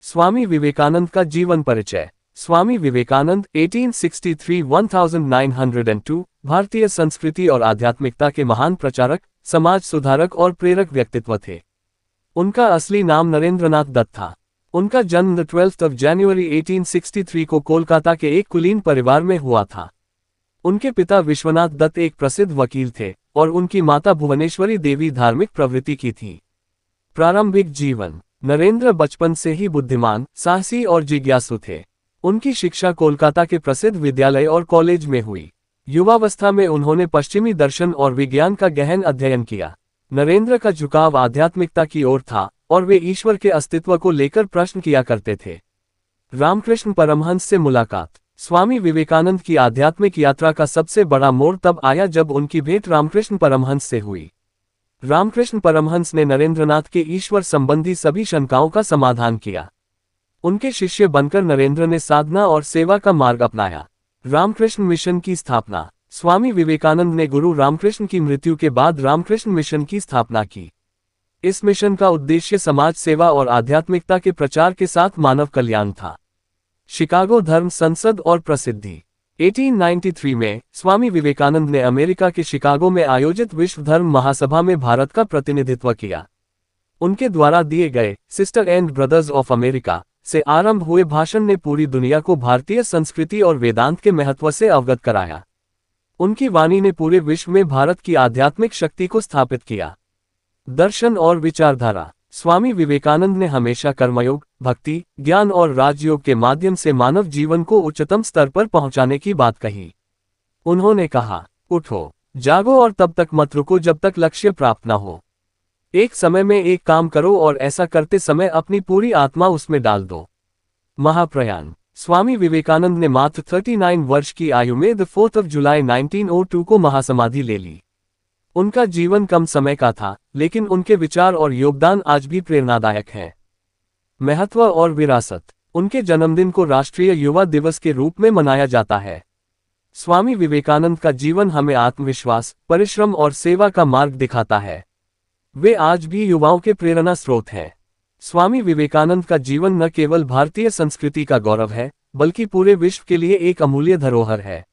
स्वामी विवेकानंद का जीवन परिचय। स्वामी विवेकानंद 1863-1902 भारतीय संस्कृति और आध्यात्मिकता के महान प्रचारक, समाज सुधारक और प्रेरक व्यक्तित्व थे। उनका असली नाम नरेंद्रनाथ दत्त था। उनका जन्म 12 जनवरी 1863 को कोलकाता के एक कुलीन परिवार में हुआ था। उनके पिता विश्वनाथ दत्त एक प्रसिद्ध वकील थे और उनकी माता भुवनेश्वरी देवी धार्मिक प्रवृत्ति की थी। प्रारंभिक जीवन। नरेंद्र बचपन से ही बुद्धिमान, साहसी और जिज्ञासु थे। उनकी शिक्षा कोलकाता के प्रसिद्ध विद्यालय और कॉलेज में हुई। युवावस्था में उन्होंने पश्चिमी दर्शन और विज्ञान का गहन अध्ययन किया। नरेंद्र का झुकाव आध्यात्मिकता की ओर था और वे ईश्वर के अस्तित्व को लेकर प्रश्न किया करते थे। रामकृष्ण परमहंस से मुलाकात। स्वामी विवेकानंद की आध्यात्मिक यात्रा का सबसे बड़ा मोड़ तब आया जब उनकी भेंट रामकृष्ण परमहंस से हुई। रामकृष्ण परमहंस ने नरेंद्रनाथ के ईश्वर संबंधी सभी शंकाओं का समाधान किया। उनके शिष्य बनकर नरेंद्र ने साधना और सेवा का मार्ग अपनाया। रामकृष्ण मिशन की स्थापना। स्वामी विवेकानंद ने गुरु रामकृष्ण की मृत्यु के बाद रामकृष्ण मिशन की स्थापना की। इस मिशन का उद्देश्य समाज सेवा और आध्यात्मिकता के प्रचार के साथ मानव कल्याण था। शिकागो धर्म संसद और प्रसिद्धि। 1893 में स्वामी विवेकानंद ने अमेरिका के शिकागो में आयोजित विश्व धर्म महासभा में भारत का प्रतिनिधित्व किया। उनके द्वारा दिए गए sister and brothers of America से आरंभ हुए भाषण ने पूरी दुनिया को भारतीय संस्कृति और वेदांत के महत्व से अवगत कराया। उनकी वाणी ने पूरे विश्व में भारत की आध्यात्मिक शक्ति को स्थापित किया। दर्शन और विचारधारा। स्वामी विवेकानंद ने हमेशा कर्मयोग, भक्ति, ज्ञान और राजयोग के माध्यम से मानव जीवन को उच्चतम स्तर पर पहुंचाने की बात कही। उन्होंने कहा, उठो, जागो और तब तक मत रुको जब तक लक्ष्य प्राप्त न हो। एक समय में एक काम करो और ऐसा करते समय अपनी पूरी आत्मा उसमें डाल दो। महाप्रयाण। स्वामी विवेकानंद ने मात्र 39 वर्ष की आयु में 4 जुलाई 1902 को महासमाधि ले ली। उनका जीवन कम समय का था, लेकिन उनके विचार और योगदान आज भी प्रेरणादायक हैं। महत्व और विरासत। उनके जन्मदिन को राष्ट्रीय युवा दिवस के रूप में मनाया जाता है। स्वामी विवेकानंद का जीवन हमें आत्मविश्वास, परिश्रम और सेवा का मार्ग दिखाता है। वे आज भी युवाओं के प्रेरणा स्रोत हैं। स्वामी विवेकानंद का जीवन न केवल भारतीय संस्कृति का गौरव है, बल्कि पूरे विश्व के लिए एक अमूल्य धरोहर है।